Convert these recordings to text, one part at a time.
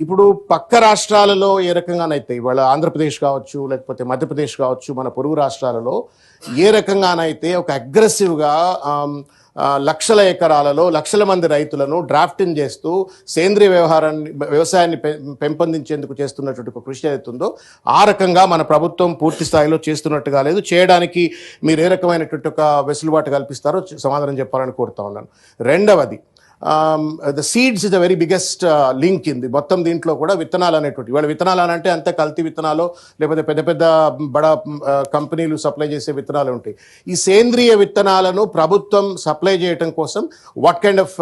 ఇప్పుడు పక్క రాష్ట్రాలలో ఏ రకంగానైతే ఇవాళ ఆంధ్రప్రదేశ్ కావచ్చు, లేకపోతే మధ్యప్రదేశ్ కావచ్చు, మన పొరుగు రాష్ట్రాలలో ఏ రకంగానైతే ఒక అగ్రెసివ్గా లక్షల ఎకరాలలో లక్షల మంది రైతులను డ్రాఫ్టింగ్ చేస్తూ సేంద్రియ వ్యవసాయాన్ని పెంపొందించేందుకు చేస్తున్నటువంటి ఒక కృషి ఏదైతుందో ఆ రకంగా మన ప్రభుత్వం పూర్తి స్థాయిలో చేస్తున్నట్టుగా లేదు. చేయడానికి మీరు ఏ రకమైనటువంటి ఒక వెసులుబాటు కల్పిస్తారో సమాధానం చెప్పాలని కోరుతా ఉన్నాను. రెండవది, the seeds is the very biggest link in the మొత్తం. దీంట్లో కూడా విత్తనాలు అనేటువంటి ఇవాళ విత్తనాలు అని అంటే అంతే కల్తీ విత్తనాలు, లేకపోతే పెద్ద పెద్ద బడా కంపెనీలు సప్లై చేసే విత్తనాలు ఉంటాయి. ఈ సేంద్రియ విత్తనాలను ప్రభుత్వం సప్లై చేయడం కోసం what kind of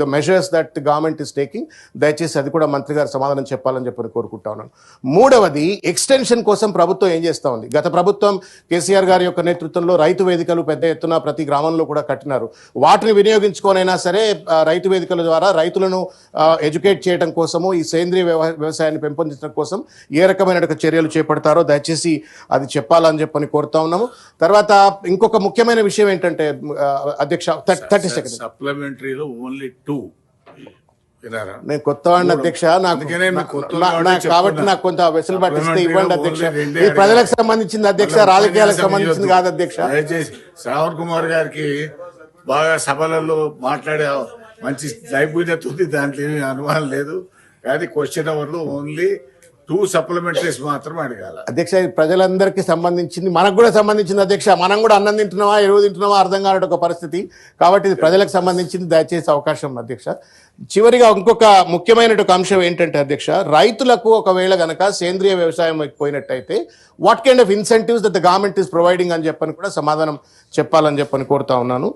the measures that government is taking, దయచేసి అది కూడా మంత్రి గారు సమాధానం చెప్పాలని చెప్పని కోరుకుంటా ఉన్నాను. మూడవది, ఎక్స్టెన్షన్ కోసం ప్రభుత్వం ఏం చేస్తూ ఉంది? గత ప్రభుత్వం కేసీఆర్ గారి యొక్క నేతృత్వంలో రైతు వేదికలు పెద్ద ఎత్తున ప్రతి గ్రామంలో కూడా కట్టినారు. వాటిని వినియోగించుకోనైనా సరే రైతు వేదికల ద్వారా రైతులను ఎడ్యుకేట్ చేయడం కోసము, ఈ సేంద్రియ వ్యవసాయాన్ని పెంపొందించడం కోసం ఏ రకమైన చర్యలు చేపడతారో దయచేసి అది చెప్పాలని చెప్పని కోరుతా ఉన్నాము. తర్వాత ఇంకొక ముఖ్యమైన విషయం ఏంటంటే అధ్యక్ష, 30 సెకండ్స్ సప్లిమెంటరీలో ఓన్లీ 2. నేను కొత్తవాడిని అధ్యక్ష, కాబట్టి నాకు కొంత వెసులుబాటు ఇస్తే ఇవ్వండి అధ్యక్ష. ఇది ప్రజలకు సంబంధించింది అధ్యక్ష, రాజకీయాలకు సంబంధించింది కాదు అధ్యక్ష. దయచేసి శ్రావణ్ కుమార్ గారికి బాగా సభలలో మాట్లాడే మంచి నైపుణ్యత ఉంది, దాంట్లో ఏమీ అనుమానం లేదు. కానీ క్వశ్చన్ అవర్లో ఓన్లీ 2 సప్లిమెంటరీస్ మాత్రం అడగాల అధ్యక్ష. ఇది ప్రజలందరికీ సంబంధించింది, మనకు కూడా సంబంధించింది అధ్యక్ష. మనం కూడా అన్నం తింటున్నామా, ఎరువు తింటున్నామా అర్థం కాని ఒక పరిస్థితి. కాబట్టి ఇది ప్రజలకు సంబంధించింది, దయచేసి అవకాశం అధ్యక్ష. చివరిగా ఇంకొక ముఖ్యమైన అంశం ఏంటంటే అధ్యక్ష, రైతులకు ఒకవేళ గనక సేంద్రియ వ్యవసాయం పోయినట్టయితే what kind of incentives that the government is providing అని చెప్పని కూడా సమాధానం చెప్పాలని చెప్పని కోరుతా ఉన్నాను.